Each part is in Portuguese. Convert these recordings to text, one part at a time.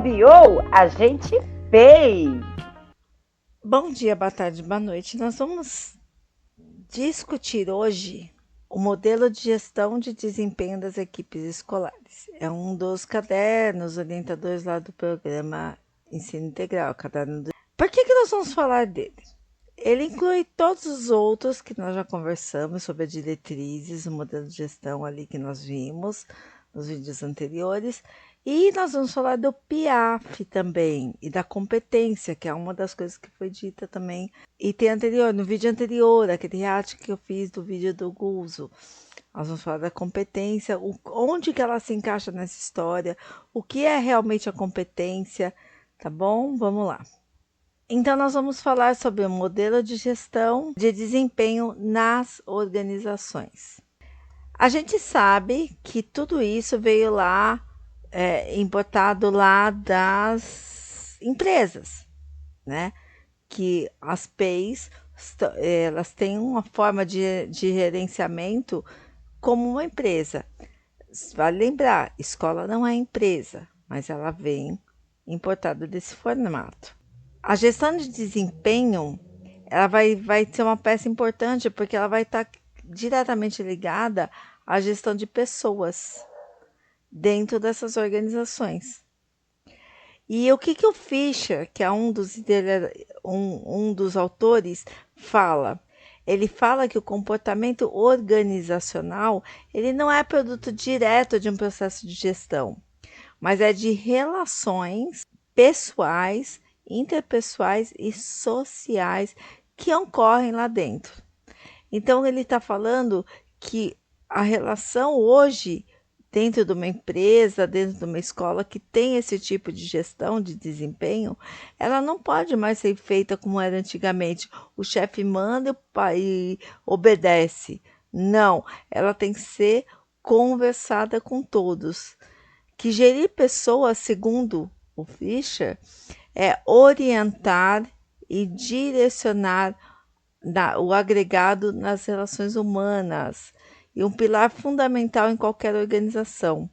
Enviou, a gente fez. Bom dia, boa tarde, boa noite. Nós vamos discutir hoje o modelo de gestão de desempenho das equipes escolares. É um dos cadernos orientadores lá do programa Ensino Integral. Por que nós vamos falar dele? Ele inclui todos os outros que nós já conversamos sobre as diretrizes, o modelo de gestão ali que nós vimos nos vídeos anteriores. E nós vamos falar do PIAF também e da competência, que é uma das coisas que foi dita também. E tem no vídeo anterior, aquele react que eu fiz do vídeo do Guzo. Nós vamos falar da competência, onde que ela se encaixa nessa história, o que é realmente a competência, tá bom? Vamos lá. Então, nós vamos falar sobre o modelo de gestão de desempenho nas organizações. A gente sabe que tudo isso veio lá, importado lá das empresas, né? Que as PEIs, elas têm uma forma de gerenciamento como uma empresa. Vale lembrar, escola não é empresa, mas ela vem importada desse formato. A gestão de desempenho, ela vai ser uma peça importante porque ela vai estar diretamente ligada à gestão de pessoas dentro dessas organizações. E o que o Fischer, que é um dos autores, fala? Ele fala que o comportamento organizacional ele não é produto direto de um processo de gestão, mas é de relações pessoais, interpessoais e sociais que ocorrem lá dentro. Então, ele está falando que a relação hoje, dentro de uma empresa, dentro de uma escola que tem esse tipo de gestão de desempenho, ela não pode mais ser feita como era antigamente. O chefe manda e obedece. Não, ela tem que ser conversada com todos. Que gerir pessoas, segundo o Fischer, é orientar e direcionar o agregado nas relações humanas e um pilar fundamental em qualquer organização.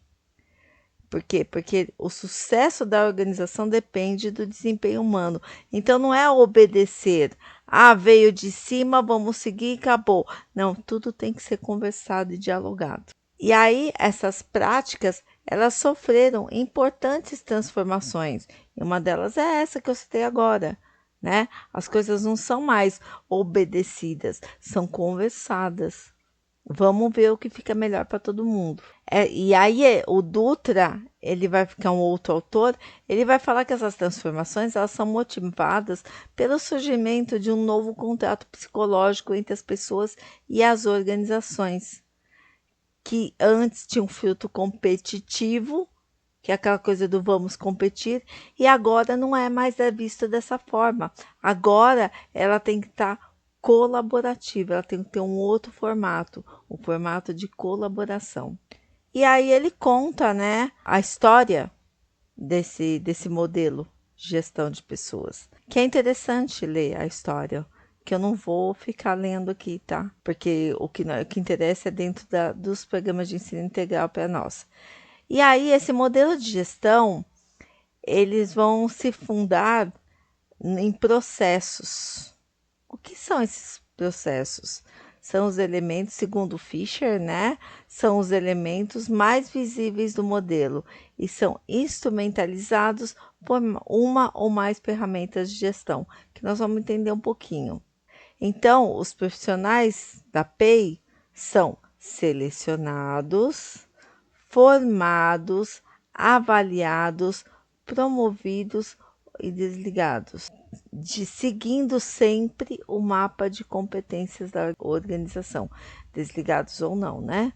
Por quê? Porque o sucesso da organização depende do desempenho humano. Então não é obedecer. Ah, veio de cima, vamos seguir e acabou. Não, tudo tem que ser conversado e dialogado. E aí essas práticas, elas sofreram importantes transformações. E uma delas é essa que eu citei agora, né? As coisas não são mais obedecidas, são conversadas. Vamos ver o que fica melhor para todo mundo. E aí o Dutra, ele vai ficar um outro autor, ele vai falar que essas transformações elas são motivadas pelo surgimento de um novo contrato psicológico entre as pessoas e as organizações, que antes tinha um filtro competitivo, que é aquela coisa do vamos competir, e agora não é mais vista dessa forma. Agora ela tem que estar colaborativa, ela tem que ter um outro formato, o formato de colaboração. E aí ele conta, né, a história desse modelo de gestão de pessoas, que é interessante ler a história, que eu não vou ficar lendo aqui, tá? Porque o que interessa é dentro dos programas de ensino integral para nós. E aí, esse modelo de gestão, eles vão se fundar em processos. O que são esses processos? São os elementos, segundo Fischer, né? São os elementos mais visíveis do modelo e são instrumentalizados por uma ou mais ferramentas de gestão, que nós vamos entender um pouquinho. Então, os profissionais da PEI são selecionados, formados, avaliados, promovidos e desligados, seguindo sempre o mapa de competências da organização, desligados ou não, né?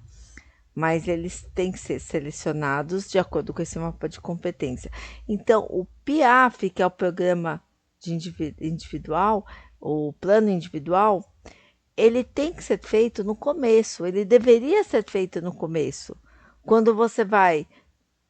Mas eles têm que ser selecionados de acordo com esse mapa de competência. Então, o PIAF, que é o programa de individual, o plano individual, ele tem que ser feito no começo, ele deveria ser feito no começo. Quando você vai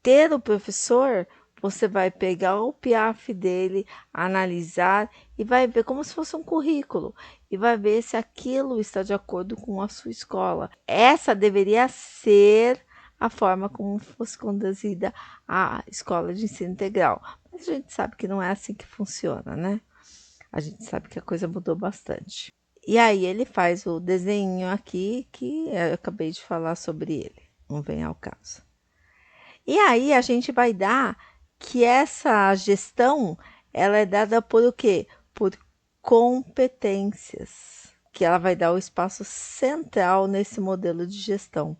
ter o professor, você vai pegar o PIAF dele, analisar e vai ver como se fosse um currículo e vai ver se aquilo está de acordo com a sua escola. Essa deveria ser a forma como fosse conduzida a escola de ensino integral. Mas a gente sabe que não é assim que funciona, né? A gente sabe que a coisa mudou bastante. E aí ele faz o desenho aqui que eu acabei de falar sobre ele, não vem ao caso. E aí a gente vai dar que essa gestão, ela é dada por o quê? Por competências, que ela vai dar o espaço central nesse modelo de gestão.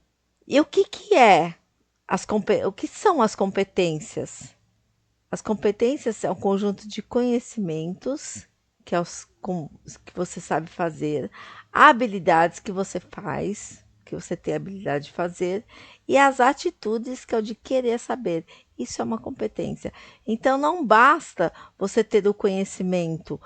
E o que que é o que são as competências? As competências é um conjunto de conhecimentos que, que você sabe fazer, habilidades que você faz, que você tem a habilidade de fazer, e as atitudes que é o de querer saber. Isso é uma competência. Então não basta você ter o conhecimento,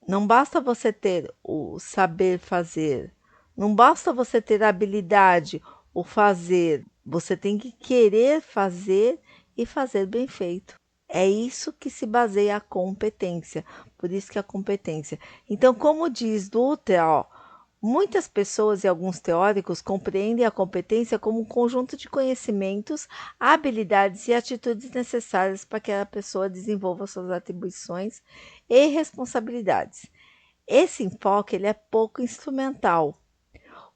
não basta você ter o saber fazer, não basta você ter a habilidade, o fazer. Você tem que querer fazer e fazer bem feito. É isso que se baseia a competência. Por isso que a competência. Então, como diz Dutra, ó, muitas pessoas e alguns teóricos compreendem a competência como um conjunto de conhecimentos, habilidades e atitudes necessárias para que a pessoa desenvolva suas atribuições e responsabilidades. Esse enfoque ele é pouco instrumental,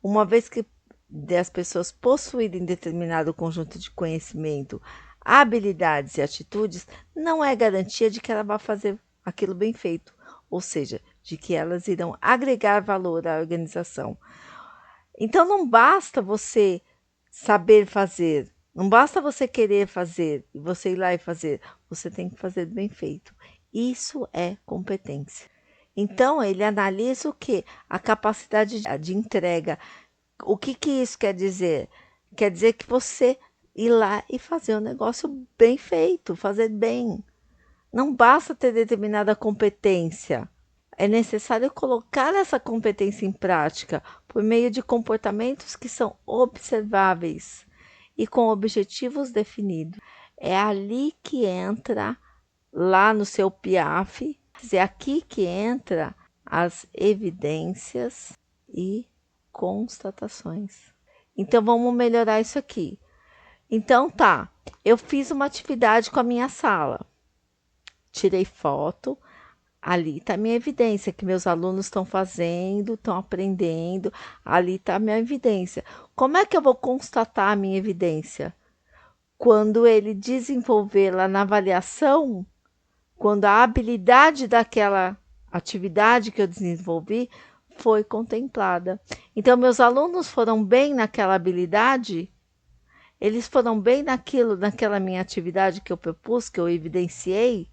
uma vez que as pessoas possuírem determinado conjunto de conhecimento, habilidades e atitudes, não é garantia de que ela vai fazer aquilo bem feito, ou seja, de que elas irão agregar valor à organização. Então não basta você saber fazer, não basta você querer fazer e você ir lá e fazer, você tem que fazer bem feito. Isso é competência. Então ele analisa o que? A capacidade de entrega. O que que isso quer dizer? Quer dizer que você ir lá e fazer o negócio bem feito, fazer bem. Não basta ter determinada competência. É necessário colocar essa competência em prática por meio de comportamentos que são observáveis e com objetivos definidos. É ali que entra, lá no seu PIAF, é aqui que entra as evidências e constatações. Então vamos melhorar isso aqui. Então tá, eu fiz uma atividade com a minha sala. Tirei foto, ali está a minha evidência que meus alunos estão fazendo, estão aprendendo, ali está a minha evidência. Como é que eu vou constatar a minha evidência? Quando ele desenvolver lá na avaliação, quando a habilidade daquela atividade que eu desenvolvi foi contemplada. Então, meus alunos foram bem naquela habilidade, eles foram bem naquela minha atividade que eu propus, que eu evidenciei,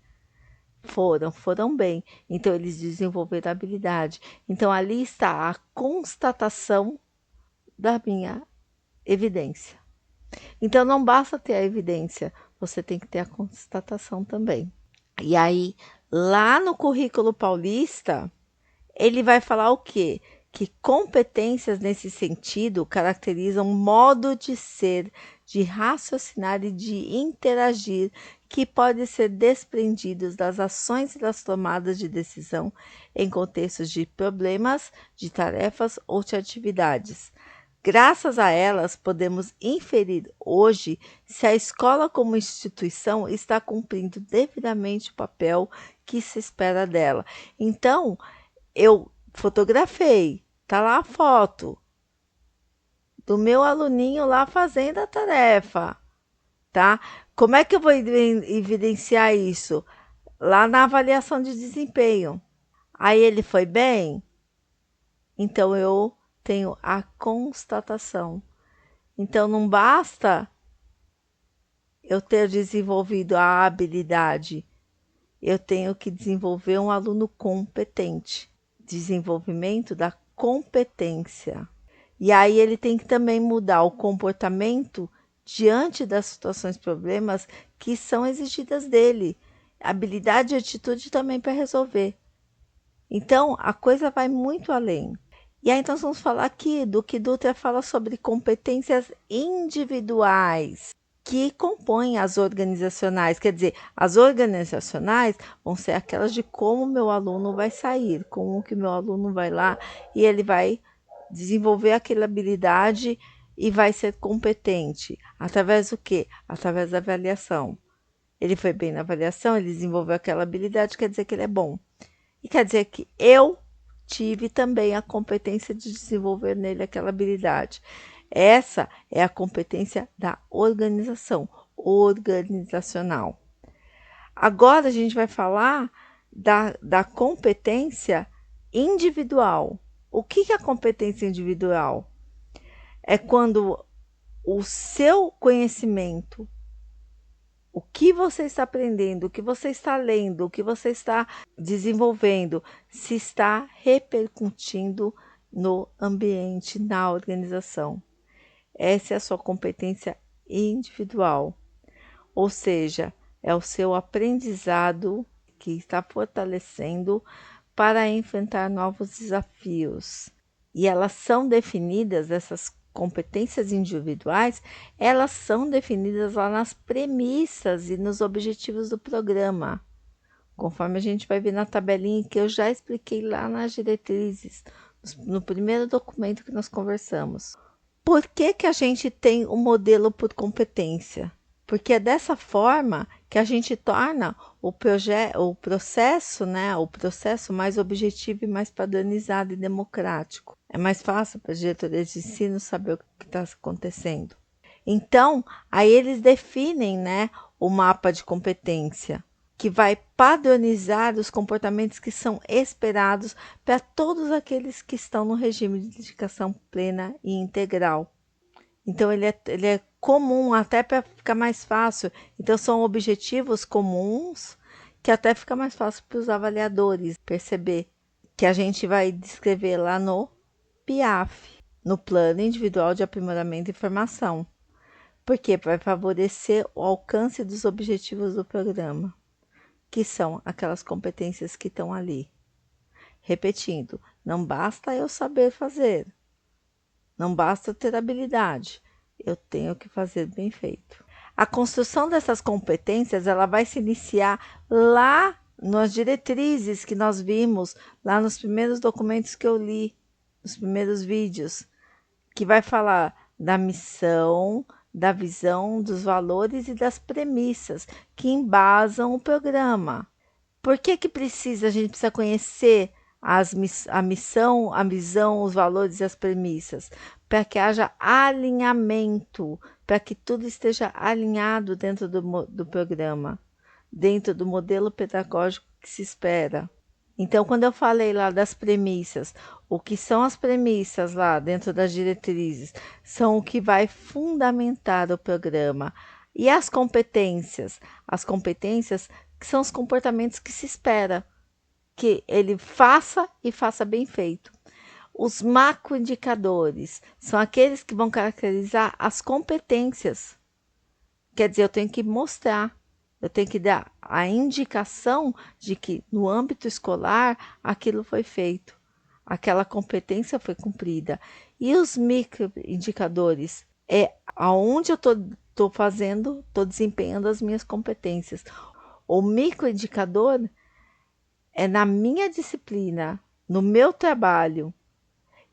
foram bem. Então, eles desenvolveram a habilidade. Então, ali está a constatação da minha evidência. Então, não basta ter a evidência, você tem que ter a constatação também. E aí, lá no currículo paulista, ele vai falar o quê? Que competências nesse sentido caracterizam modo de ser, de raciocinar e de interagir que podem ser desprendidos das ações e das tomadas de decisão em contextos de problemas, de tarefas ou de atividades. Graças a elas, podemos inferir hoje se a escola como instituição está cumprindo devidamente o papel que se espera dela. Então, eu fotografei, tá lá a foto do meu aluninho lá fazendo a tarefa, tá? Como é que eu vou evidenciar isso? Lá na avaliação de desempenho. Aí ele foi bem? Então eu tenho a constatação. Então não basta eu ter desenvolvido a habilidade, eu tenho que desenvolver um aluno competente. Desenvolvimento da competência. E aí ele tem que também mudar o comportamento diante das situações, problemas que são exigidas dele. Habilidade e atitude também para resolver. Então, a coisa vai muito além. E aí, então, nós vamos falar aqui do que Dutra fala sobre competências individuais que compõem as organizacionais. Quer dizer, as organizacionais vão ser aquelas de como meu aluno vai sair, como que meu aluno vai lá e ele vai desenvolver aquela habilidade e vai ser competente. Através do quê? Através da avaliação. Ele foi bem na avaliação, ele desenvolveu aquela habilidade, quer dizer que ele é bom. E quer dizer que eu tive também a competência de desenvolver nele aquela habilidade. Essa é a competência da organização, organizacional. Agora a gente vai falar da competência individual. O que é a competência individual? É quando o seu conhecimento, o que você está aprendendo, o que você está lendo, o que você está desenvolvendo, se está repercutindo no ambiente, na organização. Essa é a sua competência individual. Ou seja, é o seu aprendizado que está fortalecendo para enfrentar novos desafios. E elas são definidas, essas competências individuais, elas são definidas lá nas premissas e nos objetivos do programa, conforme a gente vai ver na tabelinha que eu já expliquei lá nas diretrizes, no primeiro documento que nós conversamos. Por que que a gente tem o modelo por competência? Porque é dessa forma que a gente torna o processo, né, o processo mais objetivo e mais padronizado e democrático. É mais fácil para as diretorias de ensino saber o que está acontecendo. Então, aí eles definem, né, o mapa de competência, que vai padronizar os comportamentos que são esperados para todos aqueles que estão no regime de dedicação plena e integral. Então, ele é comum, até para ficar mais fácil. Então, são objetivos comuns que até fica mais fácil para os avaliadores perceber, que a gente vai descrever lá no PIAF, no Plano Individual de Aprimoramento e Formação. Porque vai favorecer o alcance dos objetivos do programa, que são aquelas competências que estão ali. Repetindo, não basta eu saber fazer, não basta ter habilidade, eu tenho que fazer bem feito. A construção dessas competências, ela vai se iniciar lá nas diretrizes que nós vimos, lá nos primeiros documentos que eu li, nos primeiros vídeos, que vai falar da missão, da visão, dos valores e das premissas que embasam o programa. Por que a gente precisa conhecer a missão, a visão, os valores e as premissas? Para que haja alinhamento, para que tudo esteja alinhado dentro do programa, dentro do modelo pedagógico que se espera. Então, quando eu falei lá das premissas, o que são as premissas lá dentro das diretrizes? São o que vai fundamentar o programa. E as competências? As competências que são os comportamentos que se espera que ele faça e faça bem feito. Os macroindicadores são aqueles que vão caracterizar as competências. Quer dizer, eu tenho que mostrar, eu tenho que dar a indicação de que no âmbito escolar aquilo foi feito, aquela competência foi cumprida. E os microindicadores é aonde eu estou fazendo, estou desempenhando as minhas competências. O microindicador é na minha disciplina, no meu trabalho.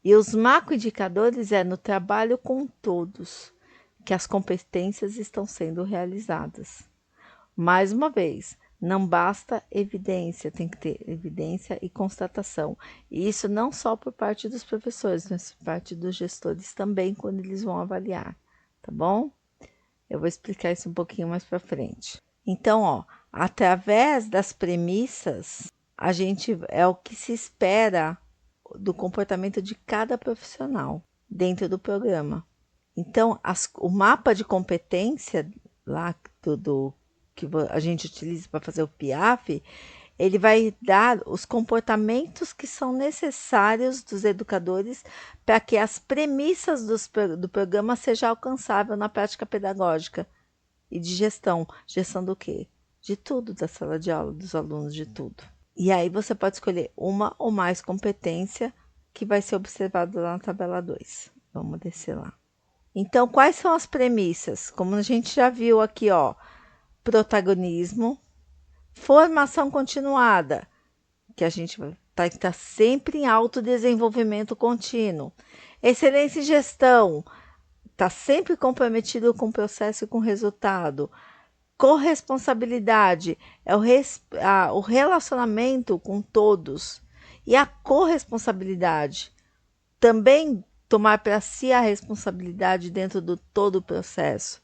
E os macroindicadores é no trabalho com todos, que as competências estão sendo realizadas. Mais uma vez, não basta evidência, tem que ter evidência e constatação. E isso não só por parte dos professores, mas por parte dos gestores também, quando eles vão avaliar, tá bom? Eu vou explicar isso um pouquinho mais para frente. Então, ó, através das premissas, a gente é o que se espera do comportamento de cada profissional dentro do programa. Então, o mapa de competência lá que a gente utiliza para fazer o PIAF, ele vai dar os comportamentos que são necessários dos educadores para que as premissas do programa sejam alcançáveis na prática pedagógica e de gestão. Gestão do quê? De tudo, da sala de aula, dos alunos, de tudo. E aí você pode escolher uma ou mais competência que vai ser observado lá na tabela 2. Vamos descer lá. Então, quais são as premissas? Como a gente já viu aqui, ó, protagonismo, formação continuada, que a gente vai estar sempre em autodesenvolvimento contínuo, excelência em gestão, está sempre comprometido com o processo e com o resultado. Corresponsabilidade é o relacionamento com todos. E a corresponsabilidade, também tomar para si a responsabilidade dentro do todo o processo.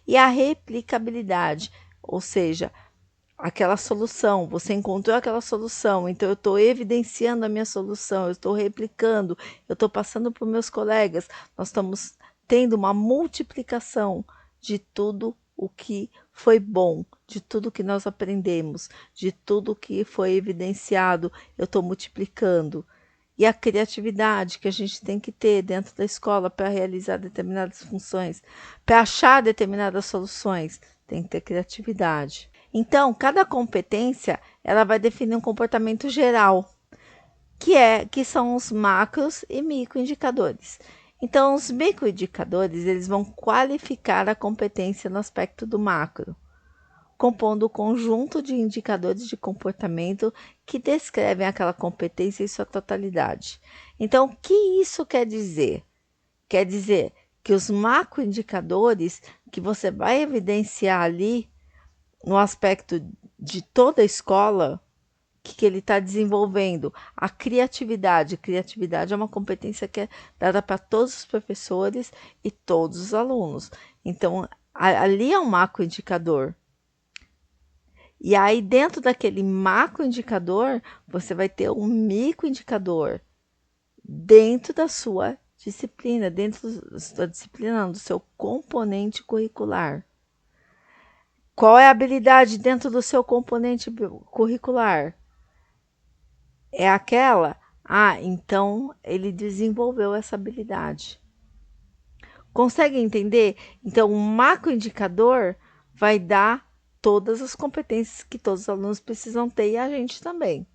E a replicabilidade, ou seja, aquela solução, você encontrou aquela solução, então eu estou evidenciando a minha solução, eu estou replicando, eu estou passando para os meus colegas, nós estamos tendo uma multiplicação de tudo o que foi bom, de tudo que nós aprendemos, de tudo que foi evidenciado, eu estou multiplicando. E a criatividade que a gente tem que ter dentro da escola para realizar determinadas funções, para achar determinadas soluções, tem que ter criatividade. Então, cada competência ela vai definir um comportamento geral, que são os macros e microindicadores. Então, os microindicadores eles vão qualificar a competência no aspecto do macro, compondo o conjunto de indicadores de comportamento que descrevem aquela competência em sua totalidade. Então, o que isso quer dizer? Quer dizer que os macroindicadores que você vai evidenciar ali no aspecto de toda a escola, que ele está desenvolvendo. A criatividade. Criatividade é uma competência que é dada para todos os professores e todos os alunos. Então, ali é um macroindicador. E aí, dentro daquele macroindicador, você vai ter um microindicador dentro da sua disciplina, dentro da sua disciplina, do seu componente curricular. Qual é a habilidade dentro do seu componente curricular? É aquela? Então ele desenvolveu essa habilidade. Consegue entender? Então, o macroindicador vai dar todas as competências que todos os alunos precisam ter e a gente também.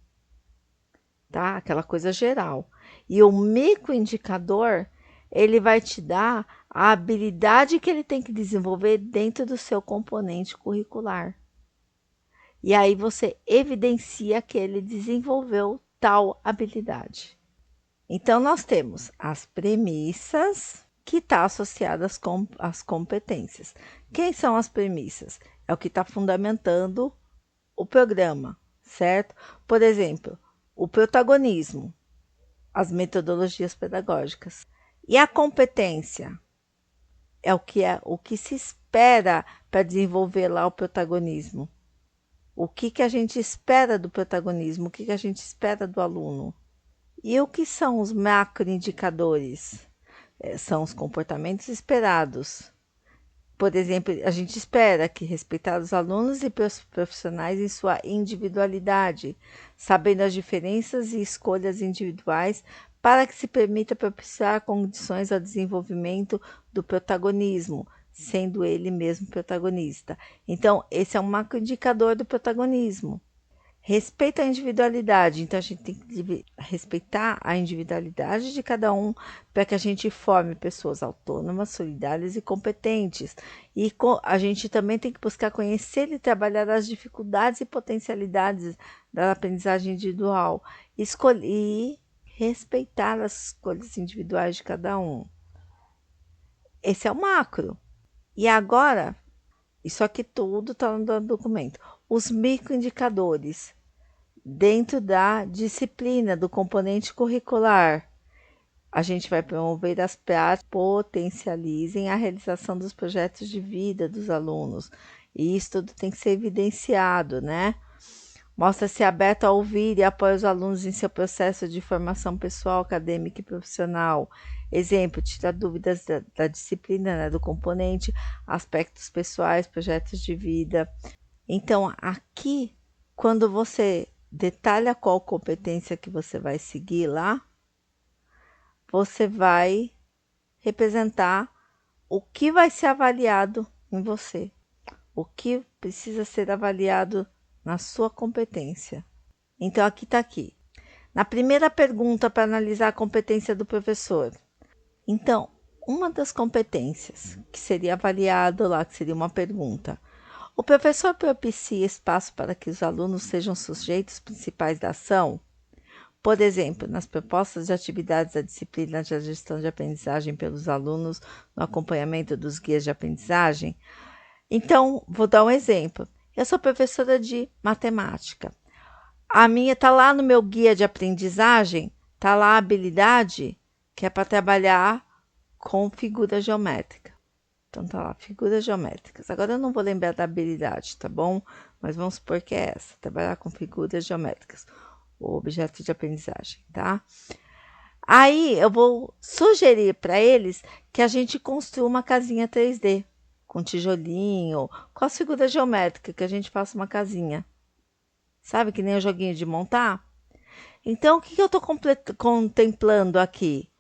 Tá? Aquela coisa geral. E o microindicador, ele vai te dar a habilidade que ele tem que desenvolver dentro do seu componente curricular. E aí você evidencia que ele desenvolveu tal habilidade. Então, nós temos as premissas que estão associadas com as competências. Quem são as premissas? É o que está fundamentando o programa, certo? Por exemplo, o protagonismo, as metodologias pedagógicas. E a competência é o que se espera para desenvolver lá o protagonismo. O que a gente espera do protagonismo? O que a gente espera do aluno? E o que são os macroindicadores? São os comportamentos esperados. Por exemplo, a gente espera que respeitar os alunos e profissionais em sua individualidade, sabendo as diferenças e escolhas individuais para que se permita propiciar condições ao desenvolvimento do protagonismo, sendo ele mesmo protagonista. Então, esse é um macroindicador do protagonismo. Respeito à individualidade. Então, a gente tem que respeitar a individualidade de cada um para que a gente forme pessoas autônomas, solidárias e competentes. E a gente também tem que buscar conhecer e trabalhar as dificuldades e potencialidades da aprendizagem individual. Escolher respeitar as escolhas individuais de cada um. Esse é o macro. E agora, isso aqui tudo está no documento. Os microindicadores dentro da disciplina, do componente curricular. A gente vai promover as práticas que potencializem a realização dos projetos de vida dos alunos. E isso tudo tem que ser evidenciado, né? Mostra-se aberto a ouvir e apoia os alunos em seu processo de formação pessoal, acadêmica e profissional. Exemplo, tira dúvidas da disciplina, né, do componente, aspectos pessoais, projetos de vida. Então, aqui, quando você detalha qual competência que você vai seguir lá, você vai representar o que vai ser avaliado em você, o que precisa ser avaliado na sua competência. Então, aqui está aqui. Na primeira pergunta para analisar a competência do professor. Então, uma das competências que seria avaliado lá, que seria uma pergunta. O professor propicia espaço para que os alunos sejam sujeitos principais da ação? Por exemplo, nas propostas de atividades da disciplina de gestão de aprendizagem pelos alunos no acompanhamento dos guias de aprendizagem. Então, vou dar um exemplo. Eu sou professora de matemática. A minha está lá no meu guia de aprendizagem, está lá a habilidade, que é para trabalhar com figura geométrica. Então, tá lá, figuras geométricas. Agora eu não vou lembrar da habilidade, tá bom? Mas vamos supor que é essa, trabalhar com figuras geométricas, o objeto de aprendizagem, tá? Aí eu vou sugerir para eles que a gente construa uma casinha 3D, com tijolinho, com as figuras geométricas, que a gente faça uma casinha. Sabe, que nem o joguinho de montar? Então, o que eu estou contemplando aqui?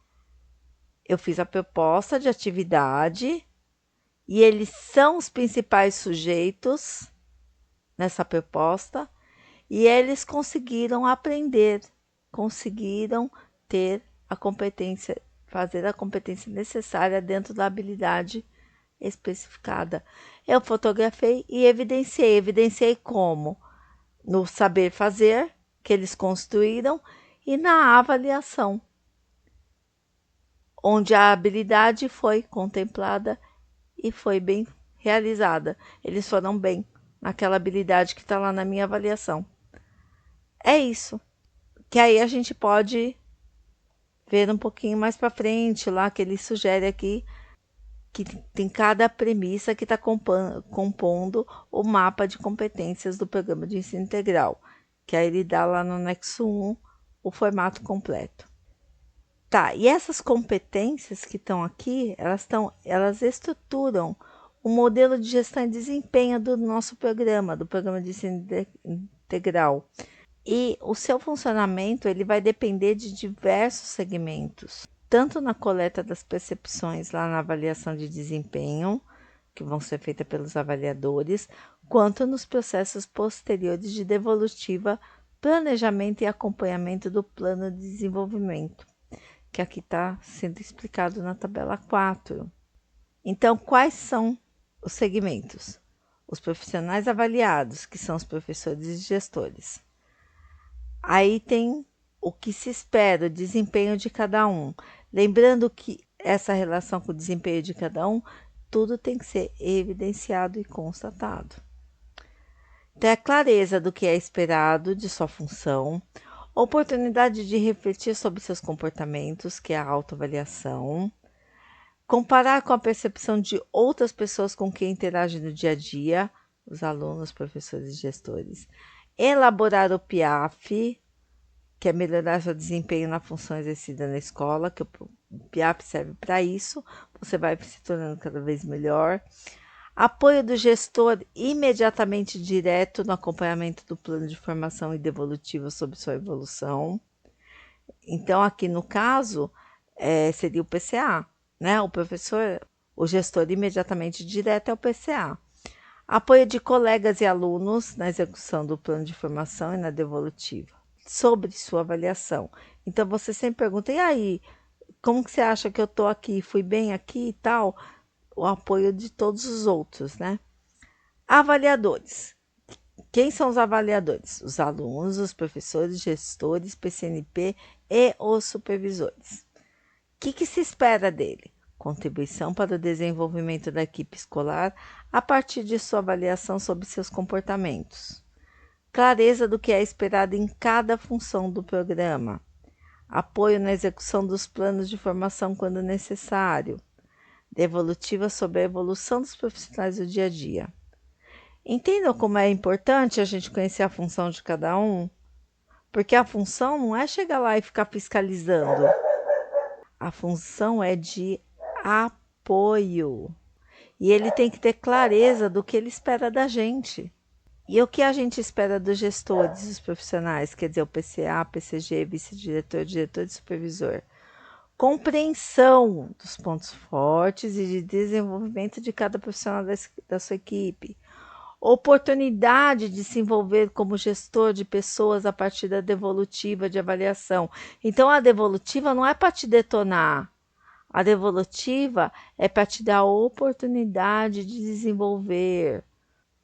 Eu fiz a proposta de atividade e eles são os principais sujeitos nessa proposta e eles conseguiram aprender, conseguiram ter a competência, fazer a competência necessária dentro da habilidade especificada. Eu fotografei e evidenciei. Evidenciei como? No saber fazer, que eles construíram, e na avaliação, onde a habilidade foi contemplada e foi bem realizada. Eles foram bem naquela habilidade que está lá na minha avaliação. É isso. Que aí a gente pode ver um pouquinho mais para frente lá, que ele sugere aqui, que tem cada premissa que está compondo o mapa de competências do programa de ensino integral, que aí ele dá lá no anexo 1 o formato completo. Tá, e essas competências que estão aqui, elas estruturam o modelo de gestão e desempenho do nosso programa, do programa de ensino integral. E o seu funcionamento ele vai depender de diversos segmentos, tanto na coleta das percepções lá na avaliação de desempenho, que vão ser feitas pelos avaliadores, quanto nos processos posteriores de devolutiva, planejamento e acompanhamento do plano de desenvolvimento, que aqui está sendo explicado na tabela 4. Então, quais são os segmentos? Os profissionais avaliados, que são os professores e gestores. Aí tem o que se espera, o desempenho de cada um. Lembrando que essa relação com o desempenho de cada um, tudo tem que ser evidenciado e constatado. Então, a clareza do que é esperado de sua função, oportunidade de refletir sobre seus comportamentos, que é a autoavaliação, comparar com a percepção de outras pessoas com quem interage no dia a dia, os alunos, professores e gestores, elaborar o PIAF, que é melhorar seu desempenho na função exercida na escola, que o PIAF serve para isso, você vai se tornando cada vez melhor. Apoio do gestor imediatamente direto no acompanhamento do plano de formação e devolutiva sobre sua evolução. Então, aqui no caso, seria o PCA, né? O gestor imediatamente direto é o PCA. Apoio de colegas e alunos na execução do plano de formação e na devolutiva, sobre sua avaliação. Então, você sempre pergunta, e aí, como que você acha que eu estou aqui? Fui bem aqui e tal? O apoio de todos os outros, né? Avaliadores. Quem são os avaliadores? Os alunos, os professores, gestores, PCNP e os supervisores. O que se espera dele? Contribuição para o desenvolvimento da equipe escolar a partir de sua avaliação sobre seus comportamentos. Clareza do que é esperado em cada função do programa. Apoio na execução dos planos de formação quando necessário. Devolutiva sobre a evolução dos profissionais do dia a dia. Entendam como é importante a gente conhecer a função de cada um? Porque a função não é chegar lá e ficar fiscalizando. A função é de apoio. E ele tem que ter clareza do que ele espera da gente. E o que a gente espera dos gestores, dos profissionais, quer dizer, o PCA, PCG, vice-diretor, diretor e supervisor. Compreensão dos pontos fortes e de desenvolvimento de cada profissional da sua equipe. Oportunidade de se envolver como gestor de pessoas a partir da devolutiva de avaliação. Então, a devolutiva não é para te detonar. A devolutiva é para te dar a oportunidade de desenvolver.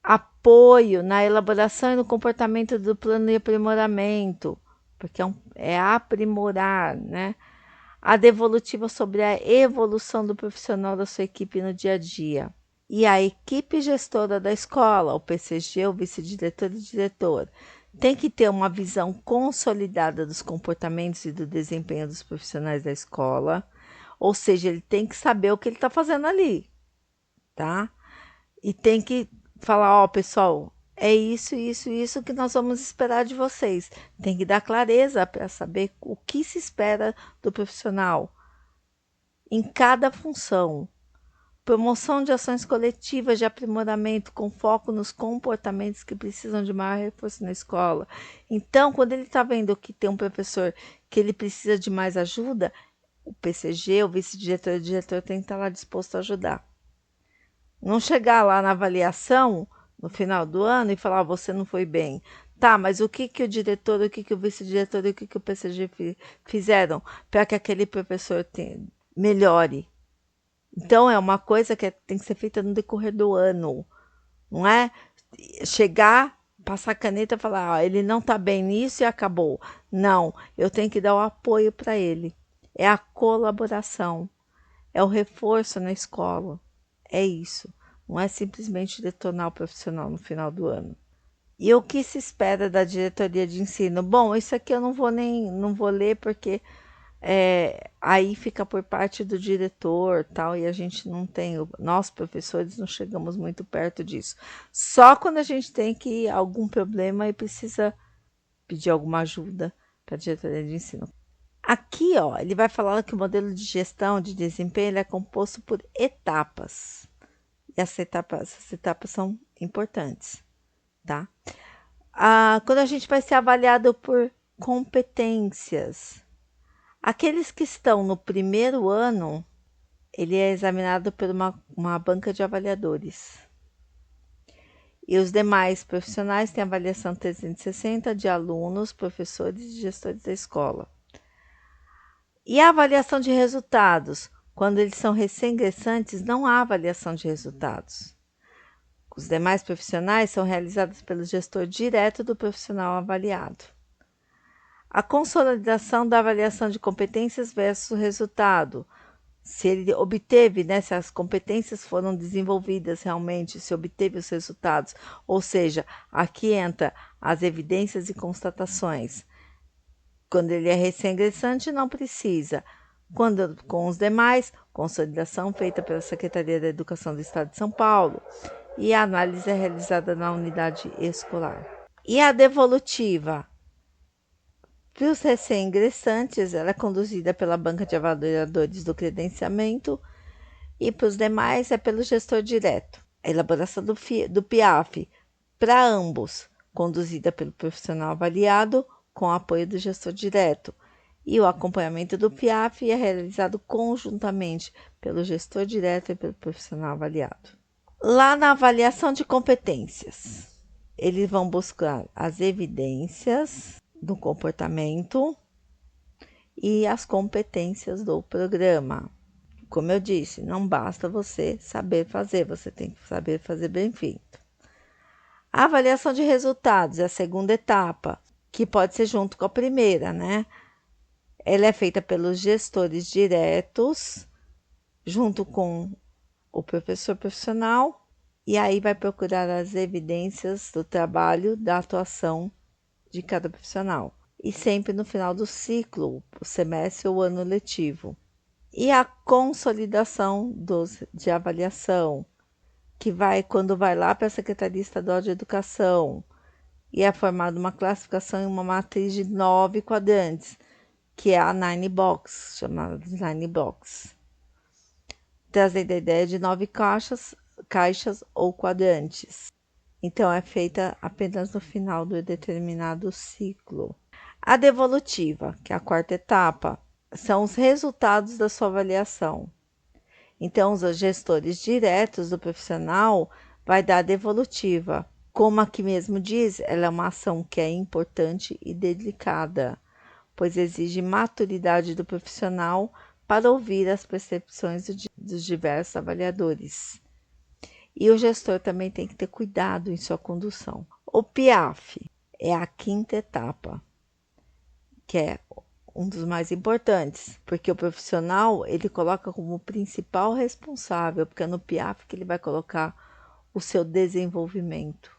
Apoio na elaboração e no comportamento do plano de aprimoramento, porque é aprimorar, né? A devolutiva sobre a evolução do profissional da sua equipe no dia a dia. E a equipe gestora da escola, o PCG, o vice-diretor e diretor, tem que ter uma visão consolidada dos comportamentos e do desempenho dos profissionais da escola, ou seja, ele tem que saber o que ele está fazendo ali, tá? E tem que falar, ó, pessoal, é isso que nós vamos esperar de vocês. Tem que dar clareza para saber o que se espera do profissional em cada função. Promoção de ações coletivas de aprimoramento com foco nos comportamentos que precisam de maior reforço na escola. Então, quando ele está vendo que tem um professor que ele precisa de mais ajuda, o PCG, o vice-diretor e o diretor tem que estar lá disposto a ajudar. Não chegar lá na avaliação, no final do ano, e falar, você não foi bem. Tá, mas o que o diretor, o que o vice-diretor e o que o PCG fizeram para que aquele professor melhore? Então, é uma coisa que tem que ser feita no decorrer do ano, não é chegar, passar a caneta e falar, ah, ele não está bem nisso e acabou. Não, eu tenho que dar o apoio para ele. É a colaboração, é o reforço na escola, é isso. Não é simplesmente detonar o profissional no final do ano. E o que se espera da diretoria de ensino? Bom, isso aqui eu não vou ler porque aí fica por parte do diretor, tal, e a gente não tem, nós professores não chegamos muito perto disso. Só quando a gente tem algum problema e precisa pedir alguma ajuda para a diretoria de ensino. Aqui, ó, ele vai falar que o modelo de gestão de desempenho ele é composto por etapas. E essas etapas são importantes, tá? Quando a gente vai ser avaliado por competências, aqueles que estão no primeiro ano, ele é examinado por uma banca de avaliadores. E os demais profissionais têm avaliação 360 de alunos, professores e gestores da escola. E a avaliação de resultados? Quando eles são recém-ingressantes, não há avaliação de resultados. Os demais profissionais são realizados pelo gestor direto do profissional avaliado. A consolidação da avaliação de competências versus resultado. Se ele obteve, né, se as competências foram desenvolvidas realmente, se obteve os resultados. Ou seja, aqui entra as evidências e constatações. Quando ele é recém-ingressante, não precisa. Quando com os demais, consolidação feita pela Secretaria da Educação do Estado de São Paulo. E a análise é realizada na unidade escolar. E a devolutiva? Para os recém-ingressantes, ela é conduzida pela banca de avaliadores do credenciamento e para os demais é pelo gestor direto. A elaboração do PIAF, para ambos, conduzida pelo profissional avaliado com apoio do gestor direto. E o acompanhamento do PIAF é realizado conjuntamente pelo gestor direto e pelo profissional avaliado. Lá na avaliação de competências, eles vão buscar as evidências do comportamento e as competências do programa. Como eu disse, não basta você saber fazer, você tem que saber fazer bem feito. A avaliação de resultados é a segunda etapa, que pode ser junto com a primeira, né? Ela é feita pelos gestores diretos, junto com o professor profissional, e aí vai procurar as evidências do trabalho, da atuação de cada profissional. E sempre no final do ciclo, o semestre ou ano letivo. E a consolidação de avaliação, que quando vai lá para a Secretaria Estadual de Educação, e é formada uma classificação em uma matriz de 9 quadrantes, que é a Nine Box, chamada de Nine Box. Trazendo a ideia de 9 caixas ou quadrantes. Então, é feita apenas no final do determinado ciclo. A devolutiva, que é a quarta etapa, são os resultados da sua avaliação. Então, os gestores diretos do profissional vai dar a devolutiva. Como aqui mesmo diz, ela é uma ação que é importante e delicada, pois exige maturidade do profissional para ouvir as percepções dos diversos avaliadores. E o gestor também tem que ter cuidado em sua condução. O PIAF é a quinta etapa, que é um dos mais importantes, porque o profissional ele coloca como principal responsável, porque é no PIAF que ele vai colocar o seu desenvolvimento.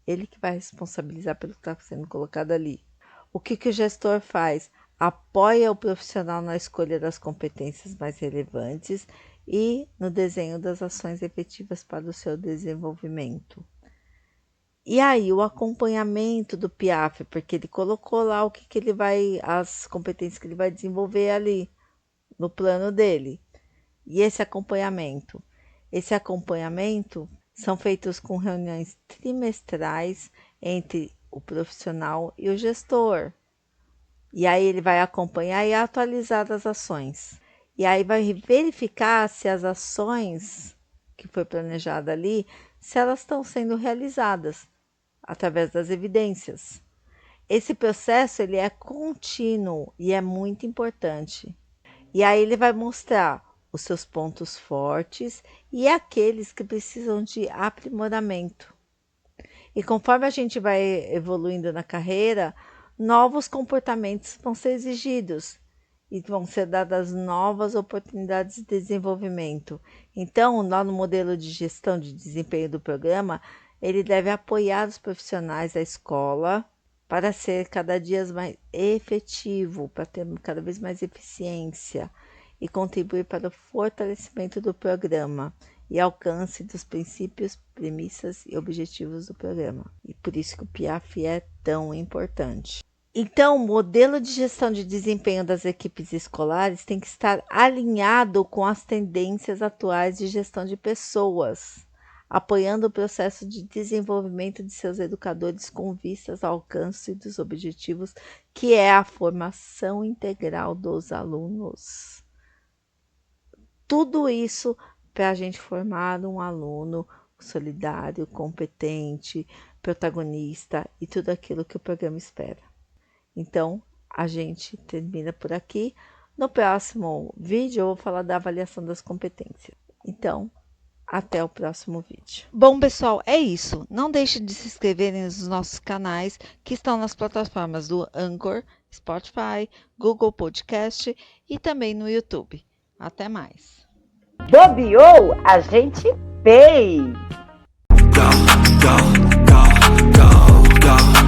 Ele que vai responsabilizar pelo que está sendo colocado ali. O que o gestor faz? Apoia o profissional na escolha das competências mais relevantes e no desenho das ações efetivas para o seu desenvolvimento. E aí, o acompanhamento do PIAF, porque ele colocou lá as competências que ele vai desenvolver ali no plano dele. E esse acompanhamento? Esse acompanhamento são feitos com reuniões trimestrais entre o profissional e o gestor. E aí ele vai acompanhar e atualizar as ações. E aí vai verificar se as ações que foi planejada ali, se elas estão sendo realizadas através das evidências. Esse processo ele é contínuo e é muito importante. E aí ele vai mostrar os seus pontos fortes e aqueles que precisam de aprimoramento. E conforme a gente vai evoluindo na carreira, novos comportamentos vão ser exigidos e vão ser dadas novas oportunidades de desenvolvimento. Então, lá no modelo de gestão de desempenho do programa, ele deve apoiar os profissionais da escola para ser cada dia mais efetivo, para ter cada vez mais eficiência e contribuir para o fortalecimento do programa e alcance dos princípios, premissas e objetivos do programa. E por isso que o PIAF é tão importante. Então, o modelo de gestão de desempenho das equipes escolares tem que estar alinhado com as tendências atuais de gestão de pessoas, apoiando o processo de desenvolvimento de seus educadores com vistas ao alcance dos objetivos, que é a formação integral dos alunos. Tudo isso para a gente formar um aluno solidário, competente, protagonista e tudo aquilo que o programa espera. Então, a gente termina por aqui. No próximo vídeo, eu vou falar da avaliação das competências. Então, até o próximo vídeo. Bom, pessoal, é isso. Não deixe de se inscreverem nos nossos canais que estão nas plataformas do Anchor, Spotify, Google Podcast e também no YouTube. Até mais. Bobeou, a gente fez! Go, go, go, go, go.